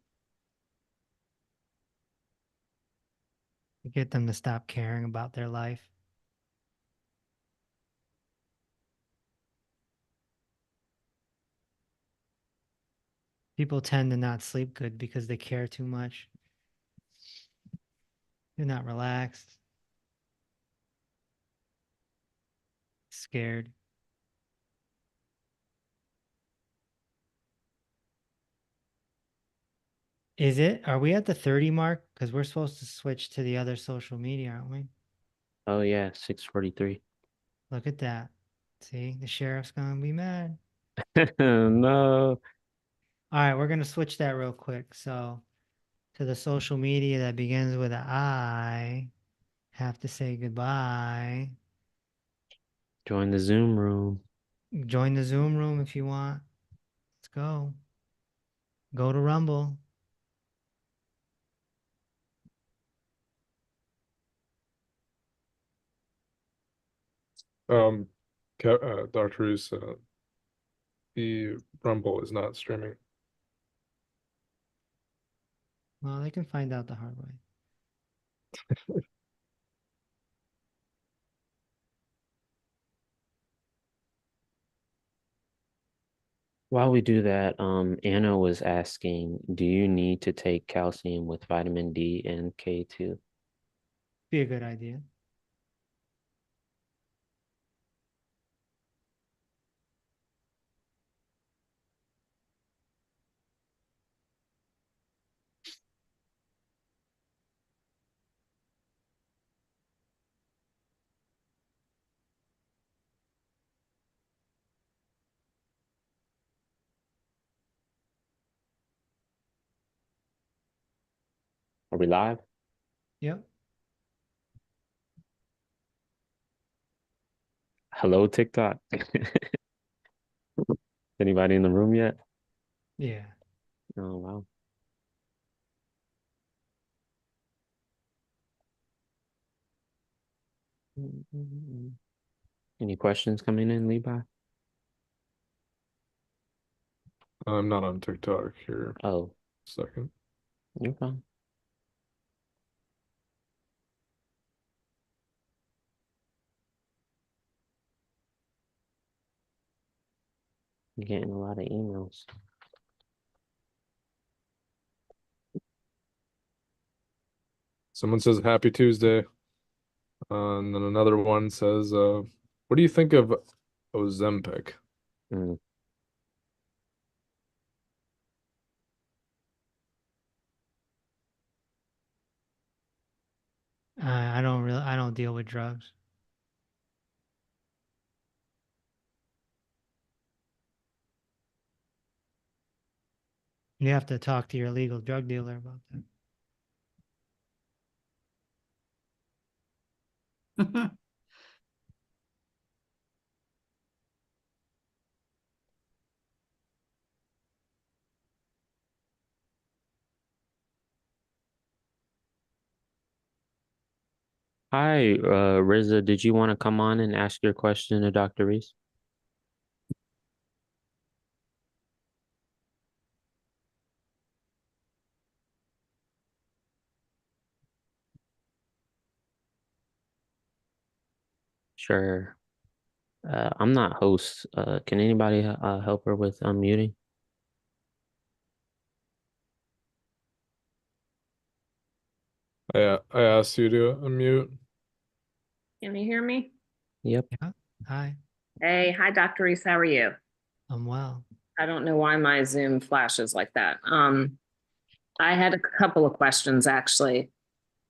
B: Get them to stop caring about their life. People tend to not sleep good because they care too much. They're not relaxed, scared. Is it? Are we at the 30 mark? Because we're supposed to switch to the other social media, aren't we?
A: Oh yeah, 6:43.
B: Look at that. See, the sheriff's gonna be mad.
A: No.
B: All right, we're gonna switch that real quick. So to the social media that begins with a I, have to say goodbye.
A: Join the Zoom room.
B: Join the Zoom room if you want. Let's go. Go to Rumble.
C: Um, Dr. Reese, the Rumble is not streaming.
B: Well, they can find out the hard way.
A: While we do that, Anna was asking, do you need to take calcium with vitamin D and K2?
B: Be a good idea.
A: Are we live?
B: Yep.
A: Hello, TikTok. Anybody in the room yet?
B: Yeah.
A: Oh, wow. Any questions coming in, Levi?
C: I'm not on TikTok here.
A: Oh,
C: Second.
A: you're fine. You're getting a lot of emails.
C: Someone says Happy Tuesday. And then another one says, what do you think of Ozempic?
A: Mm.
B: I don't deal with drugs. You have to talk to your legal drug dealer about that.
A: Hi, Riza, did you want to come on and ask your question to Dr. Reese? Sure. I'm not host. Can anybody help her with unmuting?
C: I asked you to unmute.
D: Can you hear me?
A: Yep.
B: Yeah. Hi,
D: Hey, hi, Dr. Reese. How are you?
B: I'm well.
D: I don't know why my Zoom flashes like that. I had a couple of questions actually.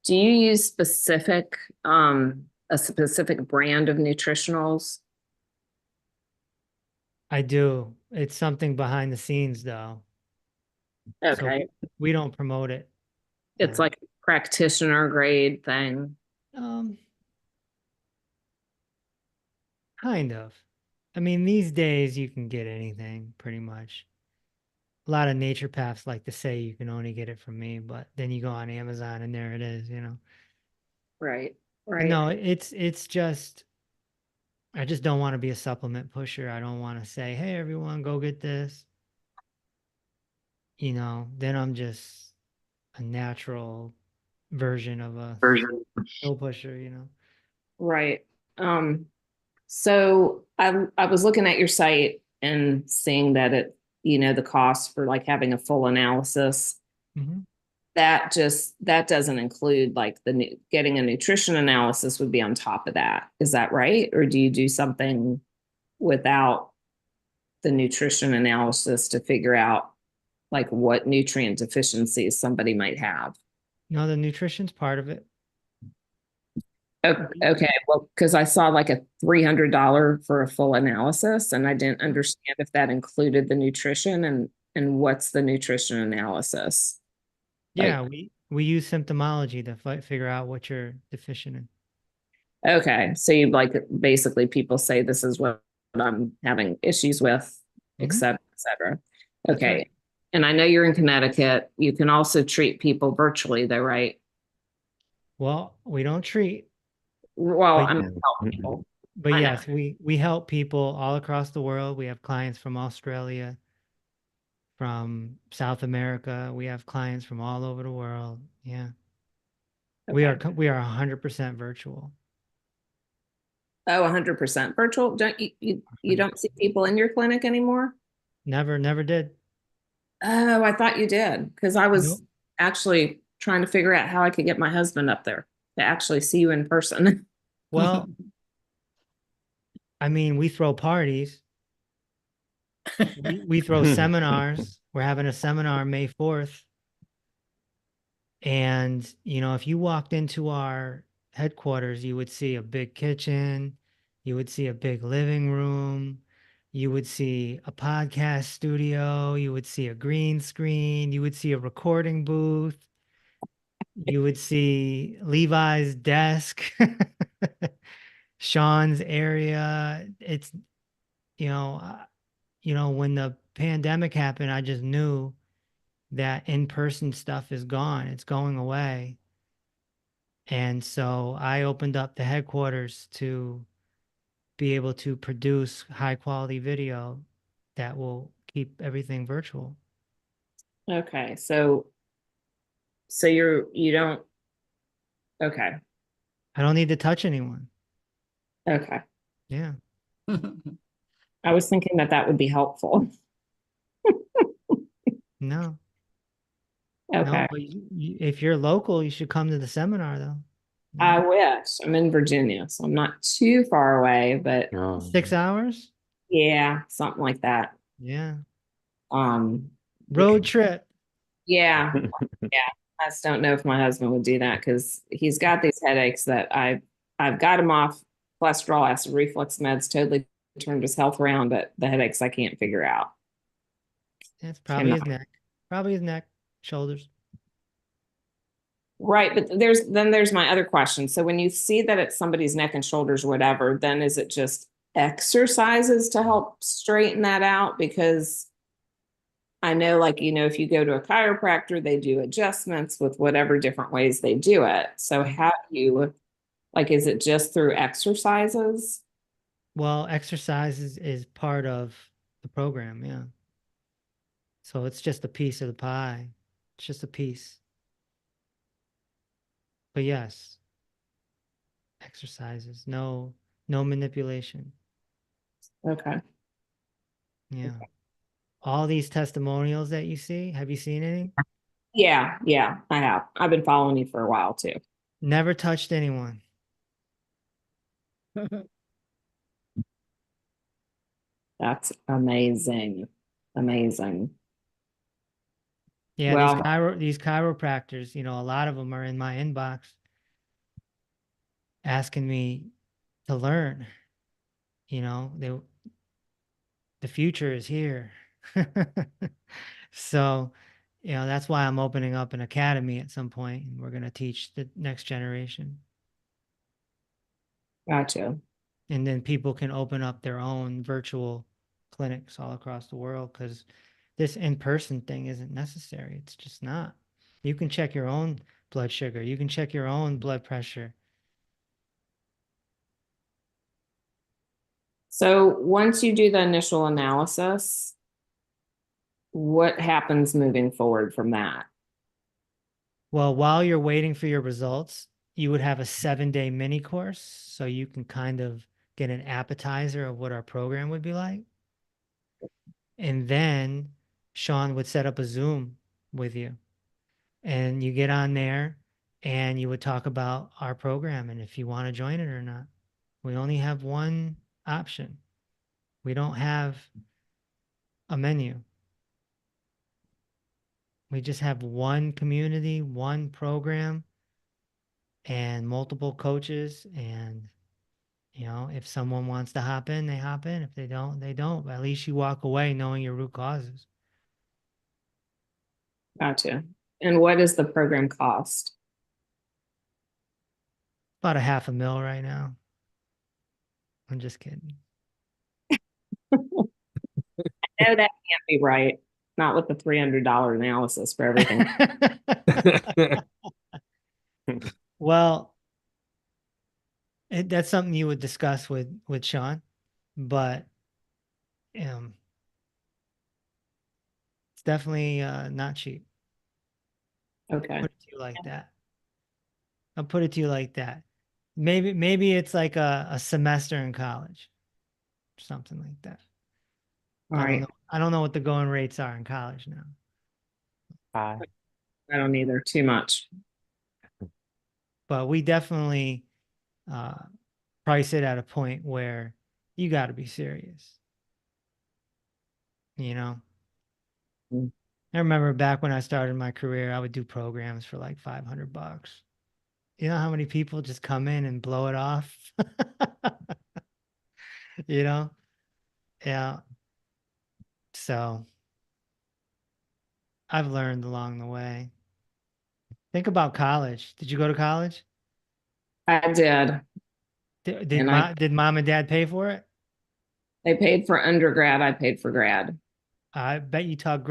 D: Do you use a specific brand of nutritionals?
B: I do. It's something behind the scenes though. So
D: Okay.
B: we don't promote it.
D: It's like a practitioner grade thing.
B: Um, kind of. I mean, these days you can get anything pretty much. A lot of naturopaths like to say you can only get it from me, but then you go on Amazon and there it is, you know.
D: Right.
B: But
D: Right.
B: no, it's just I just don't want to be a supplement pusher. I don't want to say, "Hey everyone, go get this." You know, then I'm just a natural version of a
D: Version.
B: pill pusher, you know.
D: Right. Um, so I was looking at your site and seeing that the cost for like having a full analysis
B: Hmm.
D: that doesn't include like getting a nutrition analysis would be on top of that. Is that right? Or do you do something without the nutrition analysis to figure out like what nutrient deficiencies somebody might have?
B: No, the nutrition's part of it.
D: Okay, well, because I saw like a $300 for a full analysis, and I didn't understand if that included the nutrition and what's the nutrition analysis? Like,
B: Yeah, we use symptomology to figure out what you're deficient in.
D: okay, so you like basically people say this is what I'm having issues with, et
B: Hmm.
D: cetera, et cetera.
B: That's right.
D: Okay. And I know you're in Connecticut. You can also treat people virtually, though, right?
B: Well, we don't treat,
D: Well,
B: but
D: I'm
A: Mm.
D: help
A: Mm-mm.
D: people.
B: but
D: I know.
B: yes, we help people all across the world. We have clients from Australia, from South America. We have clients from all over the world. Yeah.
D: Okay.
B: We are 100% virtual.
D: Oh, 100% virtual. Don't you don't see people in your clinic anymore?
B: Never did.
D: Oh, I thought you did because I was
B: Nope.
D: actually trying to figure out how I could get my husband up there to actually see you in person.
B: Well, I mean, we throw parties. We throw seminars. We're having a seminar May 4th. And, you know, if you walked into our headquarters, you would see a big kitchen, you would see a big living room, you would see a podcast studio, you would see a green screen, you would see a recording booth, You would see Levi's desk, Sean's area. It's, you know, when the pandemic happened, I just knew that in-person stuff is gone. It's going away. And so I opened up the headquarters to be able to produce high quality video that will keep everything virtual.
D: Okay, so you don't, okay,
B: I don't need to touch anyone.
D: okay.
B: Yeah.
D: I was thinking that that would be helpful.
B: No, no,
D: Okay.
B: but if you're local, you should come to the seminar though.
D: I wish. I'm in Virginia, so I'm not too far away, but
A: Oh,
B: 6 hours?
D: yeah, something like that.
B: Yeah.
D: Um,
B: Road trip.
D: yeah, yeah. I just don't know if my husband would do that because he's got these headaches that I've got him off cholesterol, acid reflux meds, totally turned his health around, but the headaches I can't figure out.
B: That's probably his
D: Cannot.
B: neck. Probably his neck, shoulders.
D: Right, but there's my other question. So when you see that it's somebody's neck and shoulders, whatever, then is it just exercises to help straighten that out? Because I know, like, if you go to a chiropractor, they do adjustments with whatever different ways they do it. So how do you, like, is it just through exercises?
B: Well, exercise is part of the program, yeah. So it's just a piece of the pie. It's just a piece. But yes, exercises. No manipulation.
D: Okay.
B: Yeah. All these testimonials that you see, have you seen any?
D: Yeah, yeah, I have. I've been following you for a while too.
B: Never touched anyone.
D: That's amazing. Amazing.
B: Yeah,
D: Well,
B: these chiropractors, a lot of them are in my inbox asking me to learn. They the future is here. So, that's why I'm opening up an academy at some point, and we're going to teach the next generation.
D: gotcha.
B: And then people can open up their own virtual clinics all across the world because this in-person thing isn't necessary. It's just not. You can check your own blood sugar. You can check your own blood pressure.
D: So once you do the initial analysis, what happens moving forward from that?
B: Well, while you're waiting for your results, you would have a 7-day mini course so you can kind of get an appetizer of what our program would be like. And then Sean would set up a Zoom with you, and you get on there and you would talk about our program and if you want to join it or not. We only have one option. We don't have a menu. We just have one community, one program, and multiple coaches. And, if someone wants to hop in, they hop in. If they don't, they don't. But at least you walk away knowing your root causes.
D: Gotcha. And what does the program cost?
B: About a $500,000 right now. I'm just kidding.
D: No, that can't be right. Not with the $300 analysis for everything.
B: Well, that's something you would discuss with Sean, but um, it's definitely not cheap.
D: Okay.
B: Put it to you like that. I'll put it to you like that. Maybe it's like a semester in college, something like that.
D: All
B: I don't
D: right.
B: know. I don't know what the going rates are in college now,
A: hi.
D: I don't either. Too much.
B: but we definitely uh, price it at a point where you got to be serious. You know,
D: Mm.
B: I remember back when I started my career, I would do programs for like $500. You know how many people just come in and blow it off? You know? Yeah. So I've learned along the way. Think about college. Did you go to college?
D: I did. And
B: Did mom and dad pay for it?
D: they paid for undergrad, I paid for grad.
B: I bet you took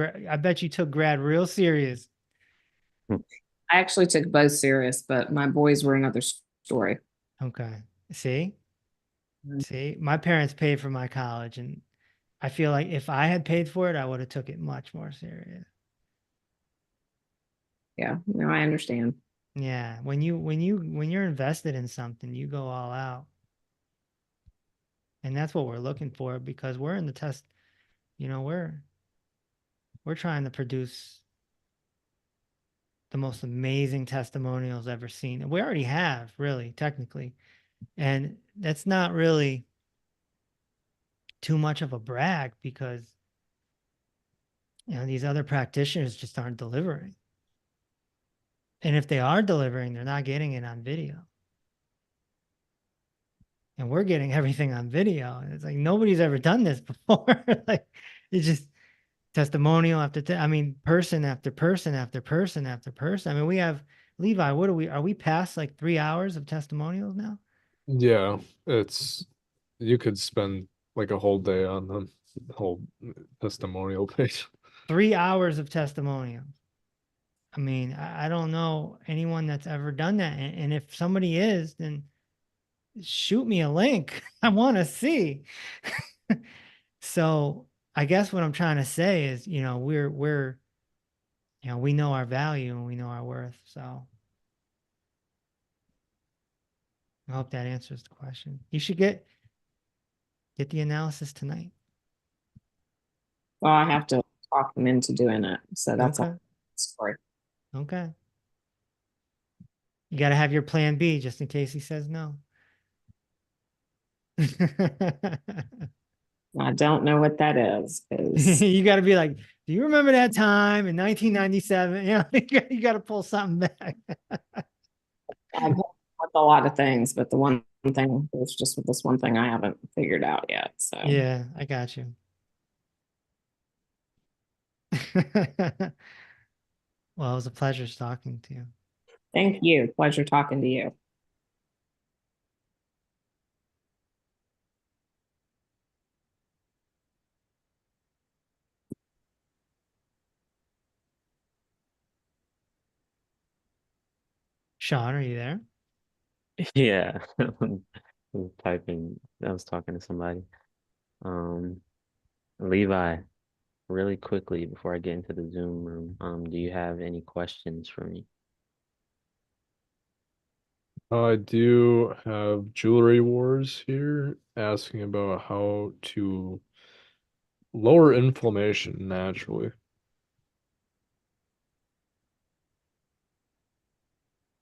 B: grad real serious.
D: I actually took both serious, but my boys were another story.
B: Okay. See?
D: Mm.
B: See, my parents paid for my college, and I feel like if I had paid for it, I would have took it much more serious.
D: Yeah, no, I understand.
B: Yeah, when you're invested in something, you go all out. And that's what we're looking for because we're in the test, you know, we're trying to produce the most amazing testimonials ever seen. And we already have, really, technically. And that's not really too much of a brag because you know these other practitioners just aren't delivering. And if they are delivering, they're not getting it on video. And we're getting everything on video. And it's like nobody's ever done this before. Like it's just testimonial after I mean, person after person after person after person. I mean, we have Levi, what are we past like 3 hours of testimonials now?
C: Yeah, it's you could spend like a whole day on the whole testimonial page.
B: 3 hours of testimonials. I mean, I don't know anyone that's ever done that. And if somebody is, then shoot me a link. I want to see. So I guess what I'm trying to say is, you know, you know, we know our value and we know our worth. So I hope that answers the question. You should get the analysis tonight.
D: Well, I have to talk them into doing it. So that's
B: Okay.
D: all story.
B: Okay. You got to have your plan B just in case he says no.
D: I don't know what that is because
B: You got to be like, do you remember that time in 1997? You know, you got to pull something back.
D: I've helped with a lot of things, but the one thing is just with this one thing I haven't figured out yet. So
B: Yeah, I got you. Well, it was a pleasure talking to you.
D: thank you. Pleasure talking to you.
B: Sean, are you there?
A: Yeah. I was typing, I was talking to somebody. Um, Levi, really quickly before I get into the Zoom room, do you have any questions for me?
C: I do have Jewelry Wars here asking about how to lower inflammation naturally.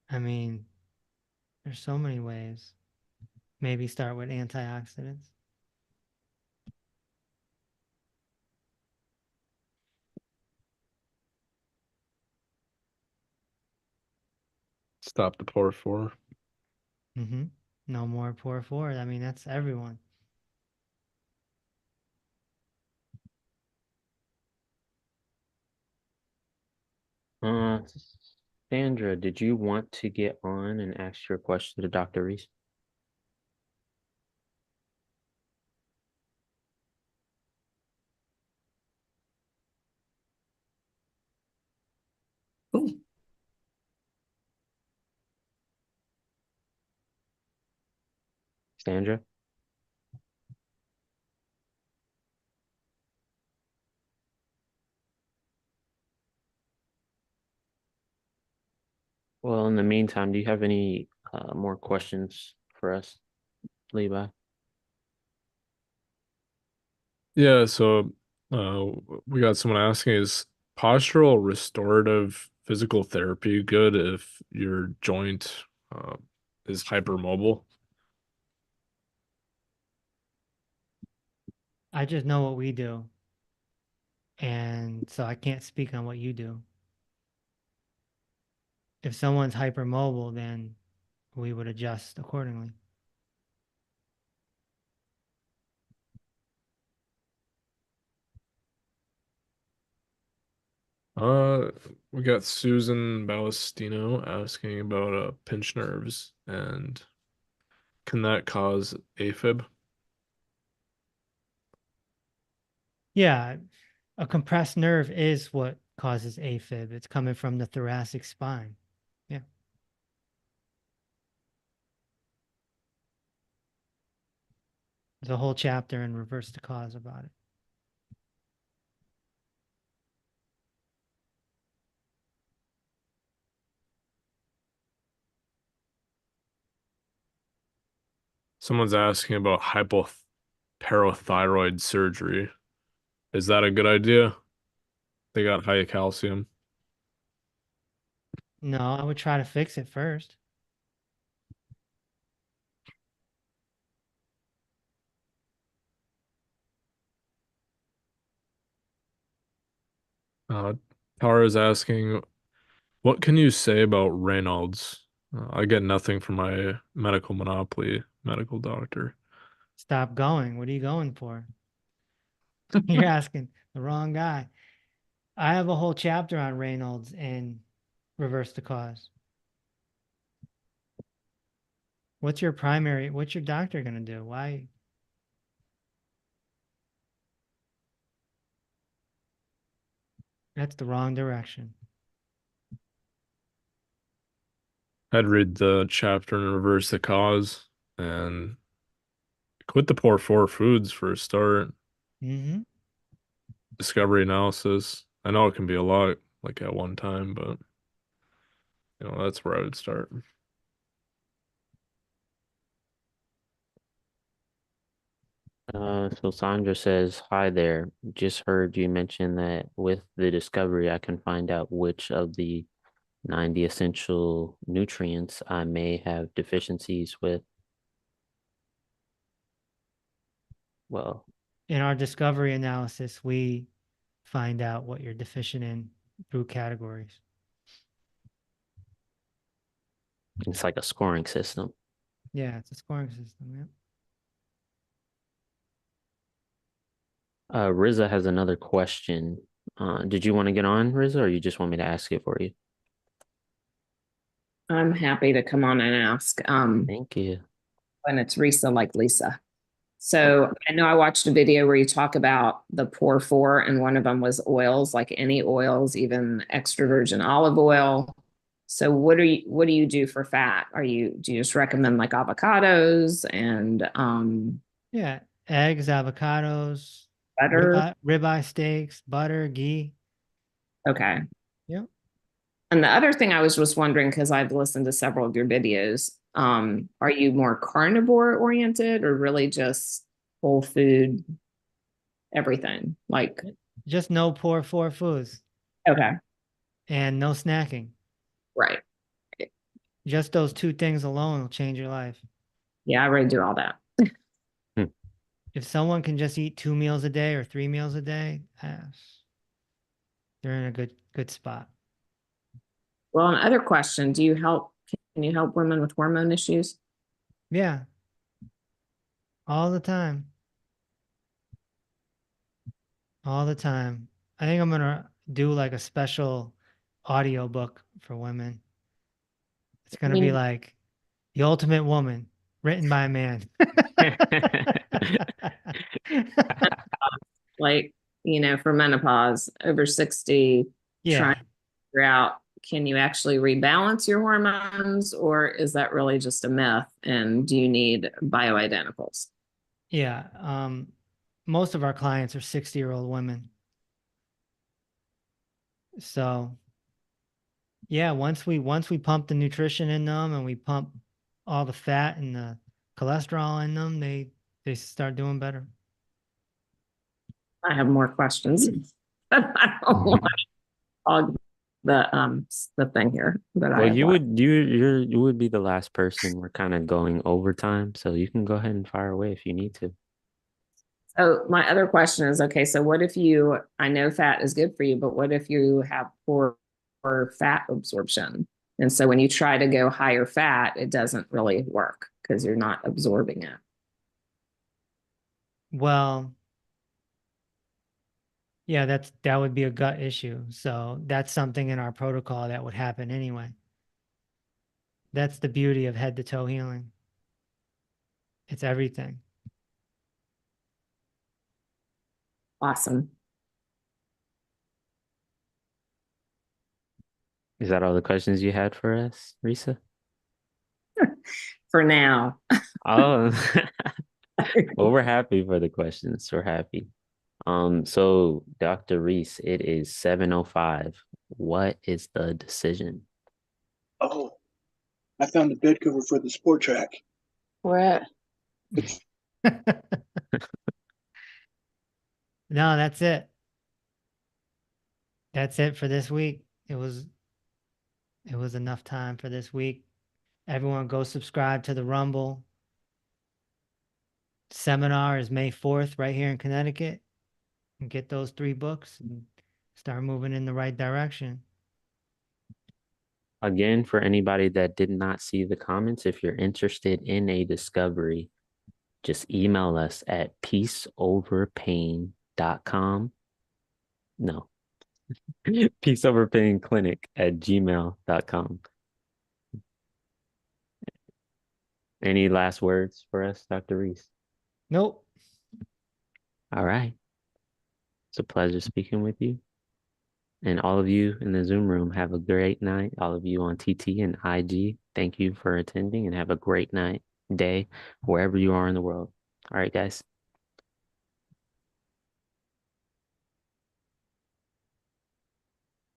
B: I mean, there's so many ways. Maybe start with antioxidants.
C: Stop the pour for.
B: Mm-hmm. No more pour forward. I mean, that's everyone.
A: Uh, Sandra, did you want to get on and ask your question to Dr. Reese?
D: Ooh,
A: Sandra? Well, in the meantime, do you have any more questions for us, Levi?
C: Yeah, so we got someone asking, is postural restorative physical therapy good if your joint is hypermobile?
B: I just know what we do. And so I can't speak on what you do. If someone's hypermobile, then we would adjust accordingly.
C: Uh, We got Susan Balestino asking about pinched nerves and can that cause AFib?
B: Yeah, a compressed nerve is what causes AFib. It's coming from the thoracic spine. Yeah. There's a whole chapter in Reverse the Cause about it.
C: Someone's asking about hypoparathyroid surgery. Is that a good idea? They got high calcium.
B: No, I would try to fix it first.
C: Uh, Tara's asking, what can you say about Raynaud's? I get nothing from my medical monopoly medical doctor.
B: Stop going. What are you going for? You're asking the wrong guy. I have a whole chapter on Reynolds and Reverse the Cause. What's your doctor going to do? Why? That's the wrong direction.
C: I'd read the chapter and reverse the cause and quit the poor four foods for a start.
B: Mm-hmm.
C: Discovery analysis. I know it can be a lot like at one time, but that's where I would start.
A: So Sandra says, "Hi there. Just heard you mention that with the discovery, I can find out which of the 90 essential nutrients I may have deficiencies with." Well,
B: In our discovery analysis, we find out what you're deficient in through categories.
A: it's like a scoring system.
B: Yeah, it's a scoring system. Yeah.
A: Riza has another question. Did you want to get on, Riza, or you just want me to ask it for you?
D: I'm happy to come on and ask.
A: Thank you.
D: And it's Reese like Lisa. So I know I watched a video where you talk about the poor four, and one of them was oils, like any oils, even extra virgin olive oil. So what do you do for fat? Do you just recommend like avocados and
B: Yeah. Eggs, avocados,
D: butter?
B: ribeye steaks, butter, ghee.
D: Okay.
B: Yep.
D: And the other thing I was just wondering, because I've listened to several of your videos, are you more carnivore oriented or really just whole food, everything? Like,
B: Just no poor four foods
D: okay,
B: and no snacking.
D: right.
B: Just those two things alone will change your life.
D: Yeah, I already do all that.
A: Hmm.
B: If someone can just eat 2 meals a day or 3 meals a day, they're in a good spot.
D: Well, another question, can you help women with hormone issues?
B: Yeah. All the time. All the time. I think I'm gonna do like a special audio book for women. It's
D: I
B: gonna be
D: mean,
B: like The Ultimate Woman, written by a man.
D: like, for menopause, over 60, trying
B: Yeah.
D: to figure out, can you actually rebalance your hormones, or is that really just a myth? And do you need bioidenticals?
B: Yeah. Most of our clients are 60-year-old women. So yeah, once we pump the nutrition in them and we pump all the fat and the cholesterol in them, they start doing better.
D: I have more questions. I don't want to hog the thing here, but I
A: Well,
D: have lots.
A: you would be the last person. We're kind of going overtime, so you can go ahead and fire away if you need to.
D: So my other question is, okay, so what if I know fat is good for you, but what if you have poor fat absorption? And so when you try to go higher fat, it doesn't really work because you're not absorbing it.
B: Well, Yeah, that would be a gut issue. So that's something in our protocol that would happen anyway. That's the beauty of head to toe healing. It's everything.
D: Awesome.
A: Is that all the questions you had for us, Risa?
D: For now.
A: Oh, well, we're happy for the questions. We're happy. So Dr. Reese, it is 7:05. What is the decision?
E: Oh, I found the bed cover for the sport track.
D: Where at?
E: It's
B: No, that's it. That's it for this week. It was enough time for this week. Everyone go subscribe to the Rumble. Seminar is May 4th right here in Connecticut. And get those 3 books and start moving in the right direction.
A: Again, for anybody that did not see the comments, if you're interested in a discovery, just email us at peaceoverpain.com. No, peaceoverpainclinic@gmail.com. Any last words for us, Dr. Reese?
B: Nope.
A: All right. It's a pleasure speaking with you. And all of you in the Zoom room, have a great night. All of you on TT and IG, thank you for attending and have a great night, day, wherever you are in the world. All right, guys.